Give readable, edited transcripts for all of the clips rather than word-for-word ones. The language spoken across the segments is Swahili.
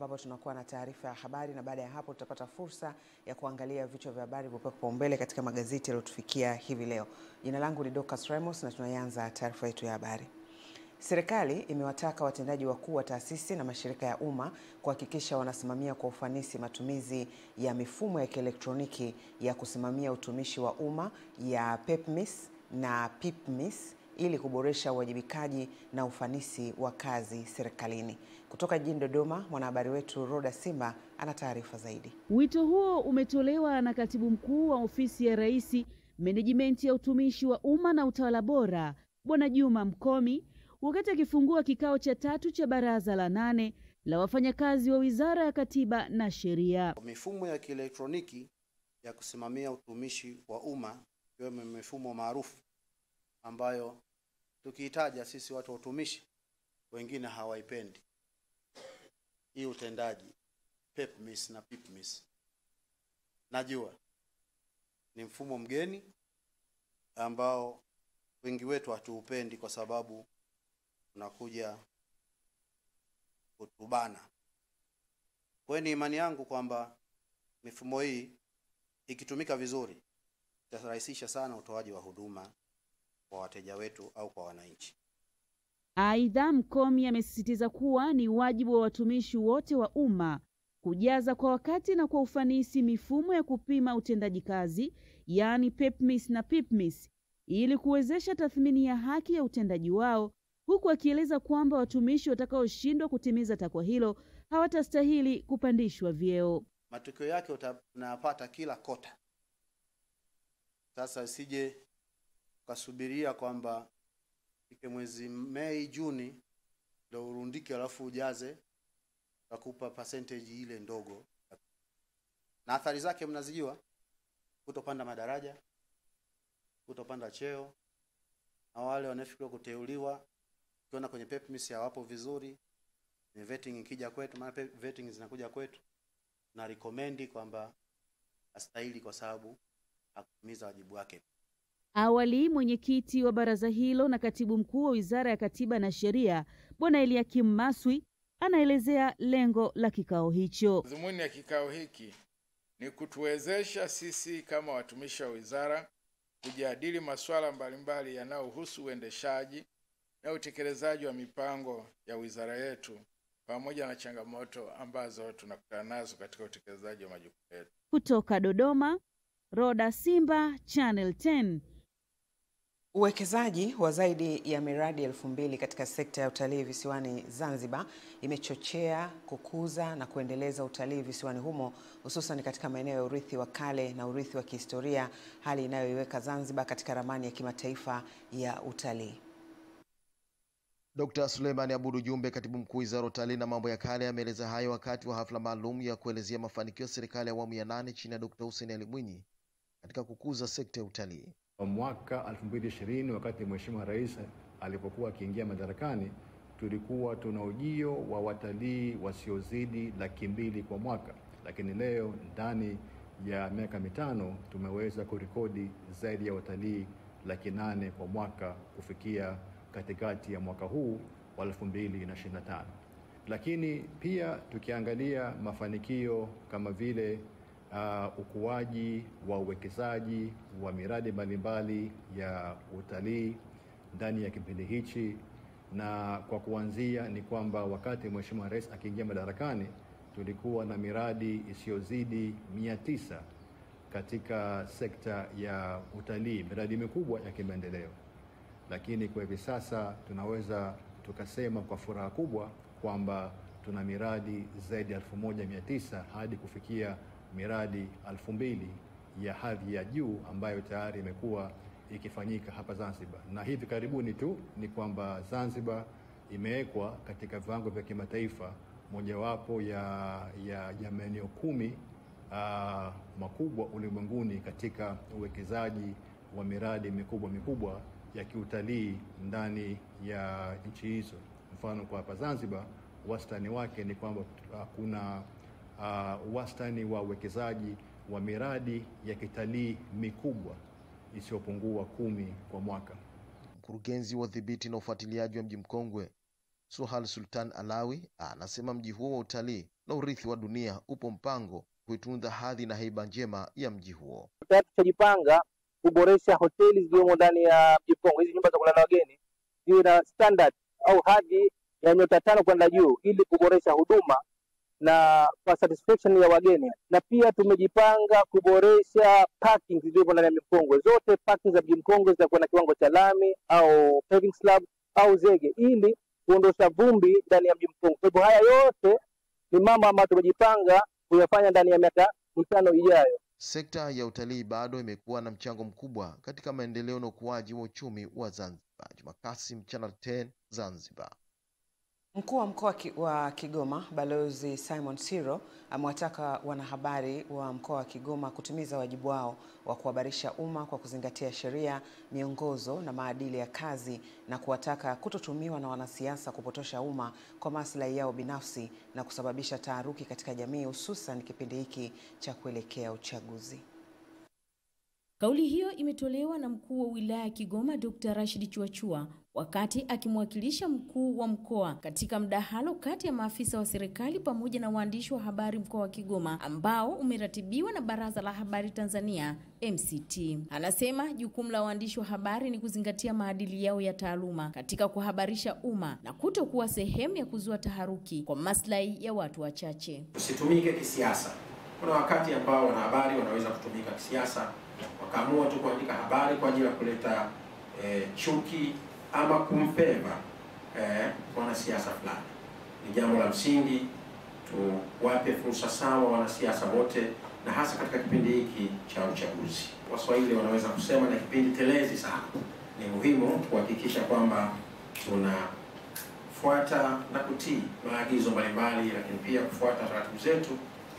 ambapo tunakuwa na taarifa ya habari, na baada ya hapo tutapata fursa ya kuangalia vichwa vya habari vilivyopigwa kipaumbele katika magazeti yaliyotufikia hivi leo. Jina langu ni Dorcas Ramos na tunaanza taarifa yetu ya habari. Serikali imewataka watendaji wakuu wa taasisi na mashirika ya umma kuhakikisha wanasimamia kwa ufanisi matumizi ya mifumo ya kielektroniki ya kusimamia utumishi wa umma ya PEPMIS na PIPMIS ili kuboresha uwajibikaji na ufanisi wa kazi serikalini. Kutoka jijini Dodoma, mwanahabari wetu Roda Simba ana taarifa zaidi. Wito huo umetolewa na Katibu Mkuu wa Ofisi ya Rais, Menejimenti ya Utumishi wa Umma na Utawala Bora, Bwana Juma Mkomi, wakati akifungua kikao cha 3 cha Baraza la 8 la wafanyakazi wa Wizara ya Katiba na Sheria. Mifumo ya kielektroniki ya kusimamia utumishi wa umma ndio mifumo maarufu ambayo tukihitaja sisi watu wa utumishi wengine hawaipendi. Hii utendaji PEPMIS na PIPMIS, najua ni mfumo mgeni ambao wengi wetu hatuupendi kwa sababu unakuja kutubana. Kwa ni imani yangu kwamba mifumo hii ikitumika vizuri itarahisisha sana utoaji wa huduma kwa wateja wetu au kwa wananchi. Aidha, Mkomi amesisitiza kuwa ni wajibu wa watumishi wote wa umma kujaza kwa wakati na kwa ufanisi mifumo ya kupima utendaji kazi, yaani PEPMIS na PIPMIS, ili kuwezesha tathmini ya haki ya utendaji wao, huku akieleza kwamba watumishi watakaoshindwa kutimiza takwa hilo hawatastahili kupandishwa vyeo. Matokeo yake unayapata kila kota. Sasa sije ukasubiria kwamba ike mwezi Mei Juni ndio urundike alafu ujaze takupa percentage ile ndogo. Na athari zake mnazijua: kutopanda madaraja, kutopanda cheo, na wale wanaofikiria kuteuliwa ukiona kwenye PEPMIS hawapo vizuri, ni vetting ikija kwetu, maana vetting zinakuja kwetu na recommend kwamba astahili kwa sababu hakutimiza wajibu wake. Awali, mwenyekiti wa baraza hilo na katibu mkuu wa Wizara ya Katiba na Sheria, Bwana Eliakim Maswi, anaelezea lengo la kikao hicho. Dhumuni ya kikao hiki ni kutuwezesha sisi kama watumishi wa wizara kujadili masuala mbalimbali yanayohusu uendeshaji na utekelezaji wa mipango ya wizara yetu pamoja na changamoto ambazo tunakutana nazo katika utekelezaji wa majukumu yetu. Kutoka Dodoma, Roda Simba, Channel 10. Uwekezaji wa zaidi ya miradi 2000 katika sekta ya utalii visiwani Zanzibar imechochea kukuza na kuendeleza utalii visiwani humo, hususan katika maeneo ya urithi wa kale na urithi wa kihistoria, hali inayoiweka Zanzibar katika ramani ya kimataifa ya utalii. Dr. Suleimani Abudu Jumbe, katibu mkuu Wizara ya Utalii na Mambo ya Kale, ameeleza hayo wakati wa hafla maalum ya kuelezea mafanikio ya serikali ya awamu ya 8 chini ya Dr. Hussein Ali Mwinyi katika kukuza sekta ya utalii. Mwaka 2020 wakati Mheshimiwa Rais alipokuwa akiingia madarakani, tulikuwa tuna ujio wa watalii wasiozidi 200,000 kwa mwaka, lakini leo ndani ya miaka mitano tumeweza kurekodi zaidi ya watalii 800,000 kwa mwaka kufikia katikati ya mwaka huu wa 2025. Lakini pia tukiangalia mafanikio kama vile ukuaji wa uwekezaji wa miradi mbalimbali ya utalii ndani ya kipindi hichi, na kwa kuanzia ni kwamba wakati Mheshimiwa Rais akiingia madarakani tulikuwa na miradi isiyozidi 900 katika sekta ya utalii, miradi mikubwa ya kimaendeleo. Lakini kwa hivi sasa tunaweza tukasema kwa furaha kubwa kwamba tuna miradi zaidi ya 1900 hadi kufikia miradi 2000 ya hadhi ya juu ambayo tayari imekuwa ikifanyika hapa Zanzibar. Na hivi karibuni tu ni kwamba Zanzibar imewekwa katika viwango vya kimataifa, mojawapo ya maeneo 10 makubwa ulimwenguni katika uwekezaji wa miradi mikubwa ya kiutalii ndani ya nchi hizo. Mfano kwa hapa Zanzibar, wastani wake ni kwamba kuna wastani wa uwekezaji wa miradi ya kitalii mikubwa isiyopungua 10 kwa mwaka. Mkurugenzi wa udhibiti na ufuatiliaji wa mji mkongwe Suhal Sultan Alawi anasema mji huo wa utalii na urithi wa dunia upo mpango kuitunza hadhi na haiba njema ya mji huo. Tutajipanga kuboresha hoteli zilizomo ndani ya mji mkongwe. Hizi nyumba za kulala wageni ziwe na standard au hadhi ya nyota 5 kwenda juu ili kuboresha huduma na kwa satisfaction ya wageni. Na pia tumejipanga kuboresha parking zilizopo ndani ya mji mkongwe. Zote parking za mji mkongwe zitakuwa na kiwango cha lami au paving slab au zege ili kuondosha vumbi ndani ya mji mkongwe. Kwa hivyo haya yote ni mambo ambayo tumejipanga kuyafanya ndani ya miaka 5 ijayo. Sekta ya utalii bado imekuwa na mchango mkubwa katika maendeleo na ukuaji wa uchumi wa Zanzibar. Juma Kasim, Channel 10, Zanzibar. Mkuu wa mkoa wa Kigoma, Balozi Simon Siro, amewataka wanahabari wa mkoa wa Kigoma kutimiza wajibu wao wa kuhabarisha umma kwa kuzingatia sheria, miongozo na maadili ya kazi, na kuwataka kutotumiwa na wanasiasa kupotosha umma kwa maslahi yao binafsi na kusababisha taharuki katika jamii, hususan kipindi hiki cha kuelekea uchaguzi. Kauli hiyo imetolewa na mkuu wa wilaya ya Kigoma Dr. Rashid Chuachua wakati akimwakilisha mkuu wa mkoa katika mdahalo kati ya maafisa wa serikali pamoja na waandishi wa habari mkoa wa Kigoma ambao umeratibiwa na Baraza la Habari Tanzania MCT. Anasema jukumu la waandishi wa habari ni kuzingatia maadili yao ya taaluma katika kuhabarisha umma na kutokuwa sehemu ya kuzua taharuki kwa maslahi ya watu wachache. Usitumike kisiasa. Kuna wakati ambao wanahabari wanaweza kutumika kisiasa, wakaamua tu kuandika habari kwa ajili ya kuleta chuki ama kumfeva wanasiasa fulani. Ni jambo la msingi tuwape fursa sawa wanasiasa wote, na hasa katika kipindi hiki cha uchaguzi. Waswahili wanaweza kusema na kipindi telezi sana. Ni muhimu kuhakikisha kwamba tunafuata na kutii maagizo mbalimbali, lakini pia kufuata taratibu zetu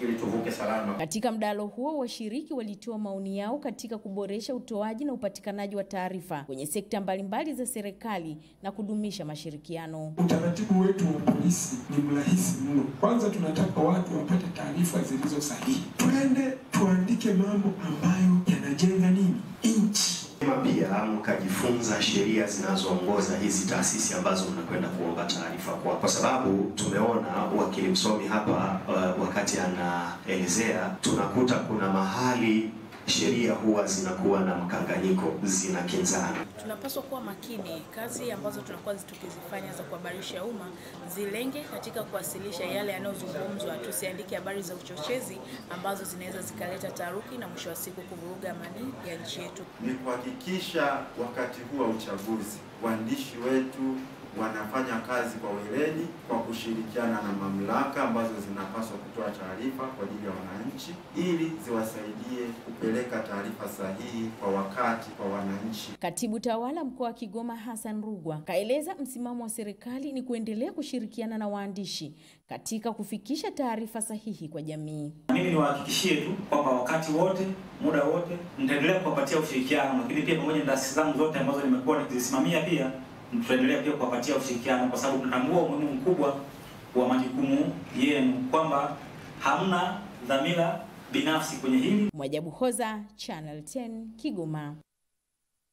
ili tuvuke salama. Katika mdahalo huo washiriki walitoa maoni yao katika kuboresha utoaji na upatikanaji wa taarifa kwenye sekta mbalimbali za serikali na kudumisha mashirikiano. Utaratibu wetu wa polisi ni mrahisi mno. Kwanza tunataka watu wapate taarifa zilizo sahihi. Tuende tuandike mambo ambayo yanajenga nini? Nchi. Pia mkajifunza sheria zinazoongoza hizi taasisi ambazo mnakwenda kuomba taarifa kwa sababu tumeona wakili msomi hapa wakati anaelezea, tunakuta kuna mahali sheria huwa zinakuwa na mkanganyiko, zinakinzana. Tunapaswa kuwa makini kazi ambazo tunakuwa tukizifanya za kuhabarisha umma zilenge katika kuwasilisha yale yanayozungumzwa. Tusiandike habari za uchochezi ambazo zinaweza zikaleta taharuki na mwisho wa siku kuvuruga amani ya nchi yetu. Ni kuhakikisha wakati huu wa uchaguzi waandishi wetu wanafanya kazi kwa weledi, kwa kushirikiana na mamlaka ambazo zinapaswa kutoa taarifa kwa ajili ya wananchi ili ziwasaidie kupeleka taarifa sahihi kwa wakati kwa wananchi. Katibu tawala mkoa wa Kigoma Hassan Rugwa kaeleza msimamo wa serikali ni kuendelea kushirikiana na waandishi katika kufikisha taarifa sahihi kwa jamii. Mimi niwahakikishie tu kwamba wakati wote, muda wote nitaendelea kuwapatia ushirikiano, lakini pia pamoja na taasisi zangu zote ambazo nimekuwa nikizisimamia pia tutaendelea pia kuwapatia ushirikiano kwa sababu tunatambua umuhimu mkubwa wa majukumu yenu, kwamba hamna dhamira binafsi kwenye hili. Mwajabu Hoza, Channel 10, Kigoma.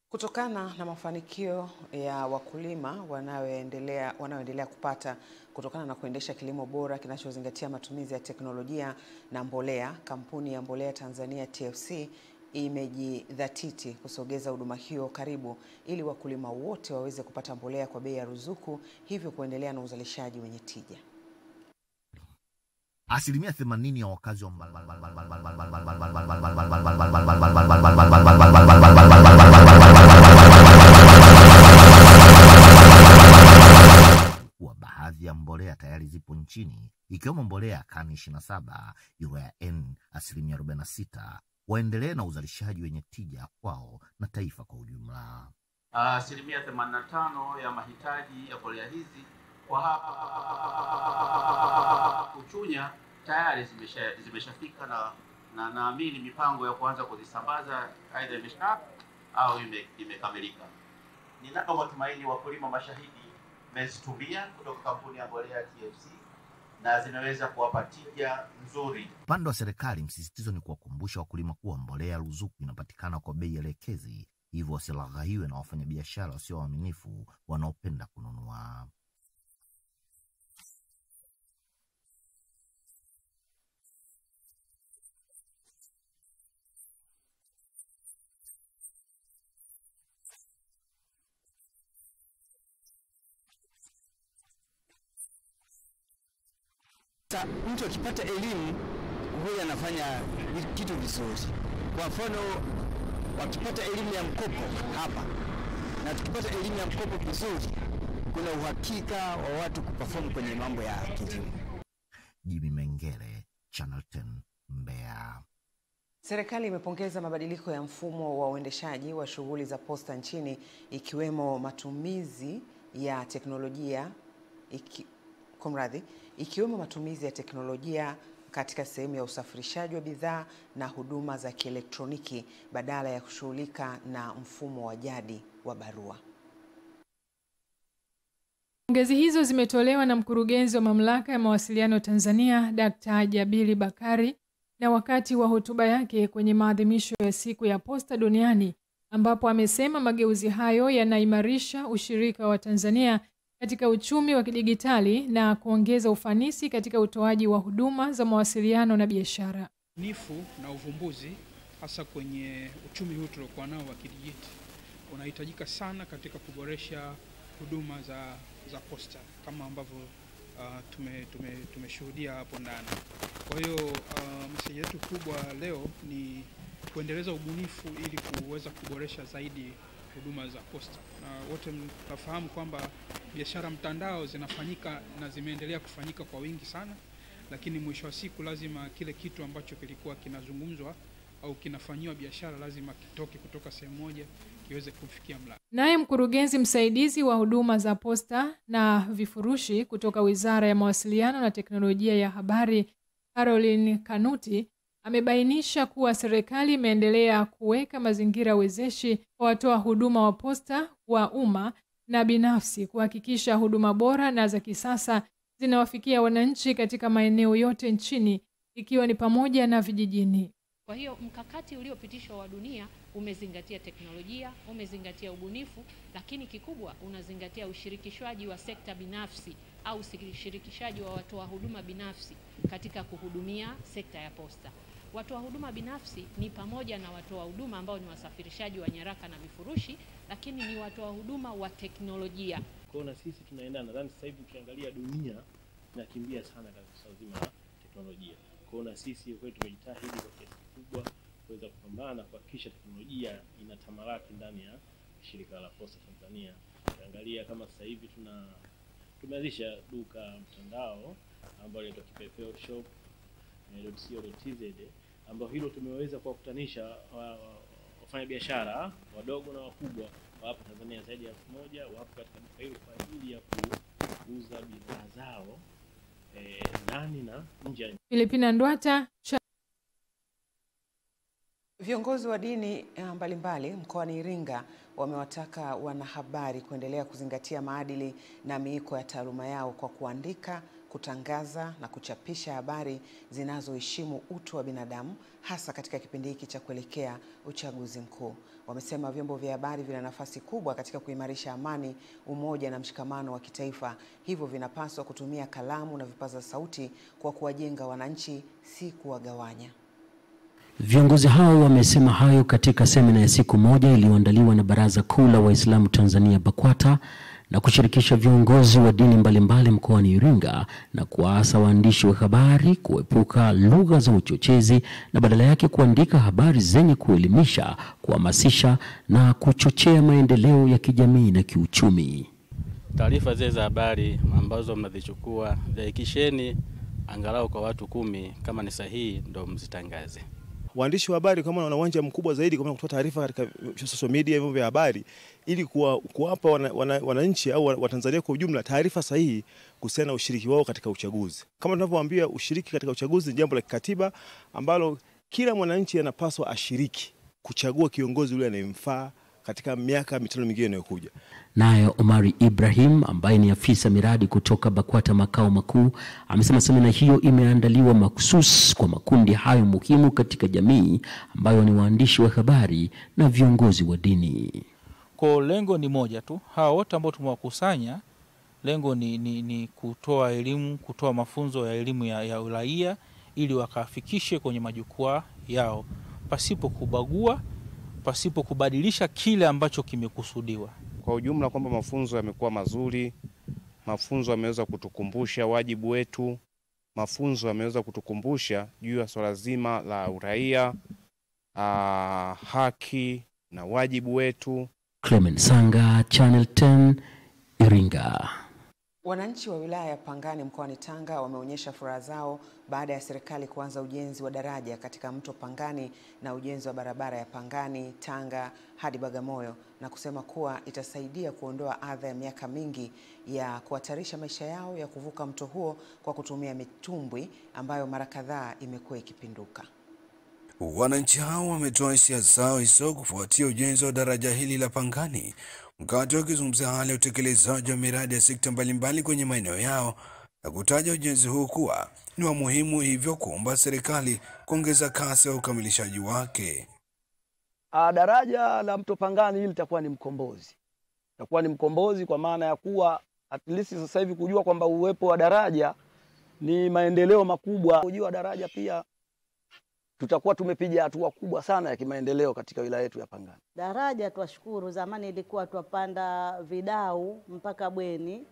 Kutokana na mafanikio ya wakulima wanaoendelea kupata kutokana na kuendesha kilimo bora kinachozingatia matumizi ya teknolojia na mbolea, kampuni ya mbolea Tanzania TFC imejidhatiti kusogeza huduma hiyo karibu ili wakulima wote waweze kupata mbolea kwa bei ya ruzuku, hivyo kuendelea na uzalishaji wenye tija. 80% ya wakazi wa baadhi ya mbolea tayari zipo nchini, ikiwemo mbolea ya kani 27, urea N 46%. Waendelee na uzalishaji wenye tija kwao na taifa kwa ujumla. 85% ya mahitaji ya mbolea hizi kwa hapa Uchunya tayari zimeshafika na naamini mipango ya kuanza kuzisambaza aidha imesha au imekamilika. Ninao matumaini wakulima mashahidi wamezitumia kutoka kampuni ya mbolea TFC na zinaweza kuwapa tija nzuri. Upande wa serikali, msisitizo ni kuwakumbusha wakulima kuwa mbolea ruzuku inapatikana kwa bei elekezi, hivyo wasilaghahiwe na wafanyabiashara wasio waaminifu wanaopenda kununua. Mtu akipata elimu huwa anafanya kitu vizuri. Kwa mfano, wakipata elimu ya mkopo hapa na tukipata elimu ya mkopo vizuri, kuna uhakika wa watu kuperform kwenye mambo ya kilimo. Jimmy Mengele, Channel 10, Mbeya. Serikali imepongeza mabadiliko ya mfumo wa uendeshaji wa shughuli za posta nchini ikiwemo matumizi ya teknolojia katika sehemu ya usafirishaji wa bidhaa na huduma za kielektroniki badala ya kushughulika na mfumo wa jadi wa barua. Pongezi hizo zimetolewa na mkurugenzi wa Mamlaka ya Mawasiliano Tanzania, Dr. Jabiri Bakari, na wakati wa hotuba yake kwenye maadhimisho ya Siku ya Posta Duniani, ambapo amesema mageuzi hayo yanaimarisha ushirika wa Tanzania katika uchumi wa kidijitali na kuongeza ufanisi katika utoaji wa huduma za mawasiliano na biashara. Nifu na uvumbuzi hasa kwenye uchumi huu tuliokuwa nao wa kidijiti unahitajika sana katika kuboresha huduma za posta kama ambavyo tumeshuhudia hapo ndani. Kwa hiyo message yetu kubwa leo ni kuendeleza ubunifu ili kuweza kuboresha zaidi huduma za posta. Na wote mnafahamu kwamba biashara mtandao zinafanyika na zimeendelea kufanyika kwa wingi sana, lakini mwisho wa siku lazima kile kitu ambacho kilikuwa kinazungumzwa au kinafanywa biashara lazima kitoke kutoka sehemu moja kiweze kufikia mlaji. Naye mkurugenzi msaidizi wa huduma za posta na vifurushi kutoka Wizara ya Mawasiliano na Teknolojia ya Habari, Caroline Kanuti, amebainisha kuwa serikali imeendelea kuweka mazingira wezeshi kwa watoa huduma wa posta wa umma na binafsi kuhakikisha huduma bora na za kisasa zinawafikia wananchi katika maeneo yote nchini, ikiwa ni pamoja na vijijini. Kwa hiyo mkakati uliopitishwa wa dunia umezingatia teknolojia, umezingatia ubunifu, lakini kikubwa unazingatia ushirikishwaji wa sekta binafsi au ushirikishaji wa watoa huduma binafsi katika kuhudumia sekta ya posta. Watoa huduma binafsi ni pamoja na watoa huduma ambao ni wasafirishaji wa nyaraka na vifurushi, lakini ni watoa huduma wa teknolojia. Kwa na sisi tunaenda, nadhani sasa hivi ukiangalia dunia inakimbia sana katika zima la teknolojia. Kwa na sisi kwetu tumejitahidi kwa kiasi kikubwa kuweza kupambana kuhakikisha teknolojia inatamalaki ndani ya shirika la Posta Tanzania. Ukiangalia kama sasa hivi tumeanzisha duka mtandao ambalo linaitwa Kipepeo Shop.co.tz ambao hilo tumeweza kuwakutanisha wafanya biashara wadogo na wakubwa wa hapa Tanzania zaidi ya 1000 wapo katika duka hilo kwa ajili ya kuuza bidhaa zao ndani na nje. Filipina Ndwata. Viongozi wa dini mbalimbali mkoani Iringa wamewataka wanahabari kuendelea kuzingatia maadili na miiko ya taaluma yao kwa kuandika, kutangaza na kuchapisha habari zinazoheshimu utu wa binadamu, hasa katika kipindi hiki cha kuelekea uchaguzi mkuu. Wamesema vyombo vya habari vina nafasi kubwa katika kuimarisha amani, umoja na mshikamano wa kitaifa, hivyo vinapaswa kutumia kalamu na vipaza sauti kwa kuwajenga wananchi, si kuwagawanya. Viongozi hao wamesema hayo katika semina ya siku moja iliyoandaliwa na Baraza Kuu la Waislamu Tanzania BAKWATA na kushirikisha viongozi wa dini mbalimbali mkoani Iringa na kuwaasa waandishi wa habari kuepuka lugha za uchochezi na badala yake kuandika habari zenye kuelimisha, kuhamasisha na kuchochea maendeleo ya kijamii na kiuchumi. Taarifa zile za habari ambazo mnazichukua, hakikisheni angalau kwa watu 10 kama ni sahihi ndio mzitangaze. Waandishi wa habari kama wana uwanja mkubwa zaidi kwa kutoa taarifa katika social media, vyombo vya habari, ili kuwapa wananchi au Watanzania kwa ujumla taarifa sahihi kuhusiana na ushiriki wao katika uchaguzi. Kama tunavyowaambia, ushiriki katika uchaguzi ni jambo la kikatiba ambalo kila mwananchi anapaswa ashiriki kuchagua kiongozi yule anayemfaa katika miaka mitano mingine inayokuja. Naye Omari Ibrahim ambaye ni afisa miradi kutoka BAKWATA makao makuu amesema semina hiyo imeandaliwa makhsus kwa makundi hayo muhimu katika jamii ambayo ni waandishi wa habari na viongozi wa dini. Kwa lengo ni moja tu, hao wote ambao tumewakusanya, lengo ni kutoa elimu, kutoa mafunzo ya elimu ya uraia ili wakafikishe kwenye majukwaa yao pasipo kubagua, pasipo kubadilisha kile ambacho kimekusudiwa. Kwa ujumla kwamba mafunzo yamekuwa mazuri, mafunzo yameweza kutukumbusha wajibu wetu mafunzo yameweza kutukumbusha juu ya swala zima la uraia, haki na wajibu wetu. Clement Sanga, Channel 10, Iringa. Wananchi wa wilaya ya Pangani mkoani Tanga wameonyesha furaha zao baada ya serikali kuanza ujenzi wa daraja katika mto Pangani na ujenzi wa barabara ya Pangani, Tanga hadi Bagamoyo, na kusema kuwa itasaidia kuondoa adha ya miaka mingi ya kuhatarisha maisha yao ya kuvuka mto huo kwa kutumia mitumbwi ambayo mara kadhaa imekuwa ikipinduka. Wananchi hao wametoa hisia zao hizo kufuatia ujenzi wa daraja hili la Pangani, wakati wakizungumzia hali ya utekelezaji wa miradi ya sekta mbalimbali kwenye maeneo yao, na kutaja ujenzi huu kuwa ni wa muhimu, hivyo kuomba serikali kuongeza kasi ya ukamilishaji wake. Daraja la mto Pangani hili litakuwa ni mkombozi. Itakuwa ni mkombozi kwa maana ya kuwa at least sasa hivi kujua kwamba uwepo wa daraja ni maendeleo makubwa. Kujua daraja pia tutakuwa tumepiga hatua kubwa sana ya kimaendeleo katika wilaya yetu ya Pangani. Daraja twashukuru, zamani ilikuwa twapanda vidau mpaka Bweni.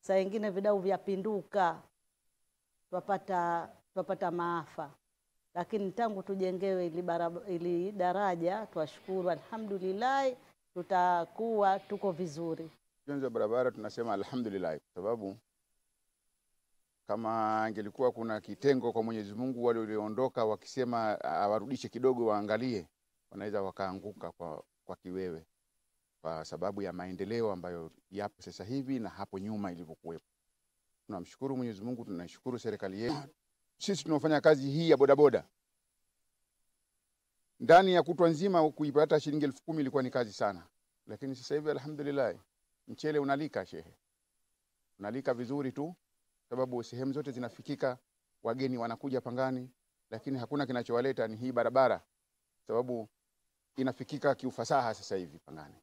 Saa nyingine vidau vyapinduka, twapata maafa. Lakini tangu tujengewe ili daraja twashukuru, alhamdulillah, tutakuwa tuko vizuri. Ujenzi wa barabara tunasema alhamdulillah, kwa sababu kama angelikuwa kuna kitengo kwa Mwenyezi Mungu, wale walioondoka wakisema awarudishe kidogo waangalie, wanaweza wakaanguka kwa kiwewe, kwa sababu ya maendeleo ambayo yapo sasa hivi na hapo nyuma ilivyokuwepo. Tunamshukuru Mwenyezi Mungu, tunashukuru serikali yetu. Sisi tunafanya kazi hii ya bodaboda, ndani ya kutwa nzima kuipata shilingi 10,000 ilikuwa ni kazi sana, lakini sasa hivi alhamdulillah mchele unalika shehe, unalika vizuri tu, sababu sehemu zote zinafikika, wageni wanakuja Pangani, lakini hakuna kinachowaleta ni hii barabara, sababu inafikika kiufasaha sasa hivi Pangani.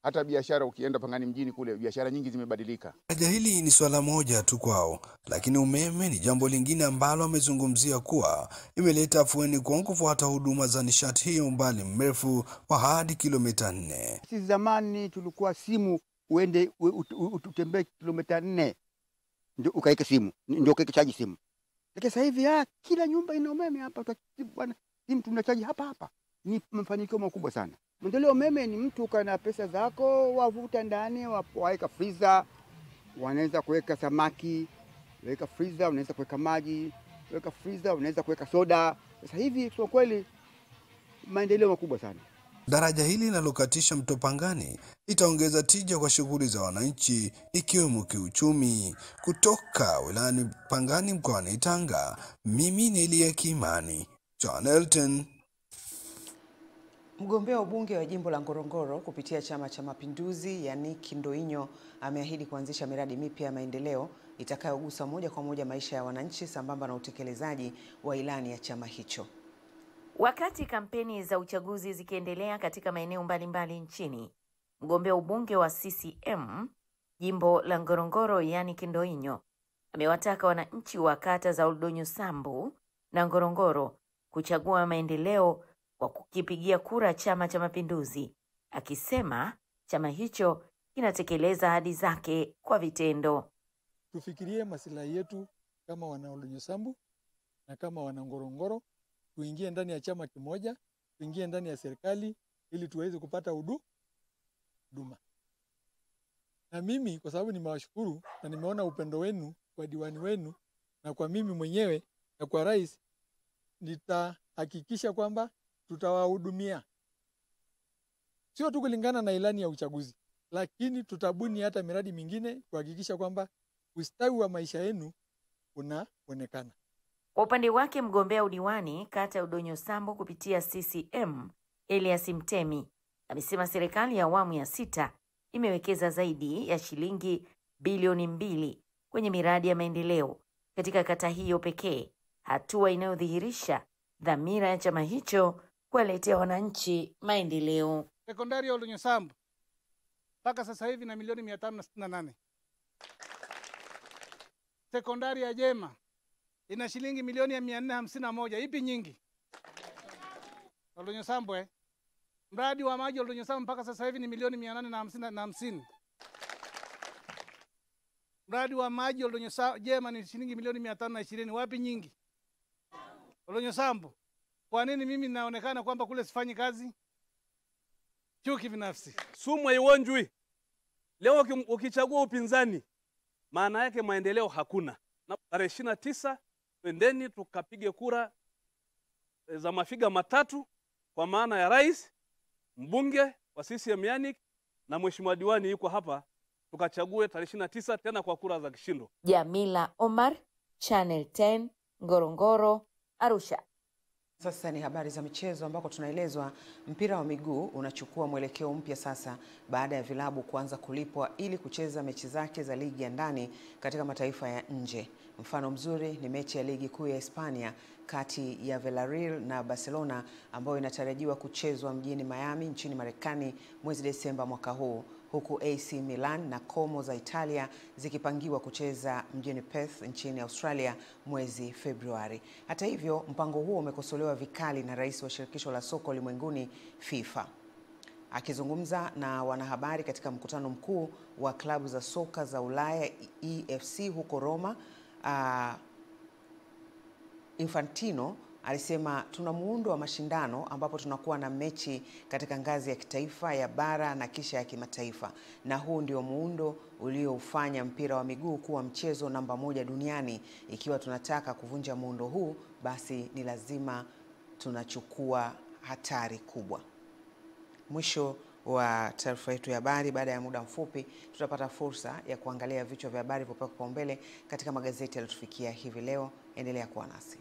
Hata biashara ukienda Pangani mjini kule, biashara nyingi zimebadilika. Daraja hili ni swala moja tu kwao, lakini umeme ni jambo lingine ambalo amezungumzia kuwa imeleta afueni kwa kufuata huduma za nishati hiyo umbali mrefu wa hadi kilomita 4. Sisi zamani tulikuwa simu uende utembee kilomita 4 ndio ukaeke simu, ndio ukaeke chaji simu. Lakini sasa hivi kila nyumba ina umeme hapa, bwana, simu tunachaji hapa. Ni mafanikio makubwa sana. Maendeleo umeme ni mtu kana pesa zako wavuta ndani, waweka freezer, wanaweza kuweka samaki, weka freezer, unaweza kuweka maji, weka freezer, unaweza kuweka soda. Sasa hivi kwa kweli maendeleo makubwa sana. Daraja hili linalokatisha mto Pangani itaongeza tija kwa shughuli za wananchi, ikiwemo kiuchumi. Kutoka wilayani Pangani mkoani Tanga, mimi ni Elia Kimani, Channel 10. Mgombea wa ubunge wa jimbo la Ngorongoro kupitia Chama cha Mapinduzi, Yannick Ndoinyo, ameahidi kuanzisha miradi mipya ya maendeleo itakayogusa moja kwa moja maisha ya wananchi sambamba na utekelezaji wa ilani ya chama hicho. Wakati kampeni za uchaguzi zikiendelea katika maeneo mbalimbali nchini, mgombea ubunge wa CCM jimbo la Ngorongoro, Yannick Ndoinyo, amewataka wananchi wa kata za Oldonyo Sambu na Ngorongoro kuchagua maendeleo kwa kukipigia kura Chama cha Mapinduzi, akisema chama hicho kinatekeleza ahadi zake kwa vitendo. Tufikirie maslahi yetu kama wana Oldonyo Sambu na kama wana Ngorongoro, tuingie ndani ya chama kimoja, tuingie ndani ya serikali ili tuweze kupata huduma. Na mimi kwa sababu nimewashukuru na nimeona upendo wenu kwa diwani wenu na kwa mimi mwenyewe na kwa rais, nitahakikisha kwamba tutawahudumia. Sio tu kulingana na ilani ya uchaguzi, lakini tutabuni hata miradi mingine kuhakikisha kwamba ustawi wa maisha yenu unaonekana. Kwa upande wake, mgombea udiwani kata ya Oldonyo Sambu kupitia CCM Elias Mtemi amesema serikali ya awamu ya 6 imewekeza zaidi ya shilingi bilioni 2 kwenye miradi ya maendeleo katika kata hiyo pekee, hatua inayodhihirisha dhamira ya chama hicho kuwaletea wananchi maendeleo. Sekondari ya Oldonyo Sambu mpaka sasa hivi na milioni 568. Sekondari ya Jema ina shilingi milioni 451. Ipi nyingi? Oldonyo Sambu Mradi wa maji Oldonyo Sambu mpaka sasa hivi ni milioni 850. Mradi wa maji Jema ni shilingi milioni 520. Wapi nyingi? Sambu. Kwa nini mimi naonekana kwamba kule sifanyi kazi? Chuki binafsi. Sumu haionjwi. Leo ukichagua upinzani, maana yake maendeleo hakuna. Na tarehe 29 twendeni tukapige kura za mafiga matatu, kwa maana ya rais, mbunge wa CCM yani, na mheshimiwa diwani yuko hapa, tukachague tarehe 29 tena kwa kura za kishindo. Jamila Omar, Channel 10, Ngorongoro, Arusha. Sasa ni habari za michezo ambako tunaelezwa mpira wa miguu unachukua mwelekeo mpya sasa baada ya vilabu kuanza kulipwa ili kucheza mechi zake za ligi ya ndani katika mataifa ya nje. Mfano mzuri ni mechi ya ligi kuu ya Hispania kati ya Villarreal na Barcelona ambayo inatarajiwa kuchezwa mjini Miami nchini Marekani mwezi Desemba mwaka huu, huku AC Milan na Como za Italia zikipangiwa kucheza mjini Perth nchini Australia mwezi Februari. Hata hivyo, mpango huo umekosolewa vikali na rais wa shirikisho la soka ulimwenguni FIFA. Akizungumza na wanahabari katika mkutano mkuu wa klabu za soka za Ulaya EFC huko Roma, Infantino alisema tuna muundo wa mashindano ambapo tunakuwa na mechi katika ngazi ya kitaifa, ya bara na kisha ya kimataifa, na huu ndio muundo ulioufanya mpira wa miguu kuwa mchezo namba 1 duniani. Ikiwa tunataka kuvunja muundo huu, basi ni lazima tunachukua hatari kubwa. Mwisho wa taarifa yetu ya habari. Baada ya muda mfupi tutapata fursa ya kuangalia vichwa vya habari vilivyopangwa kipaumbele katika magazeti yaliyotufikia hivi leo. Endelea kuwa nasi.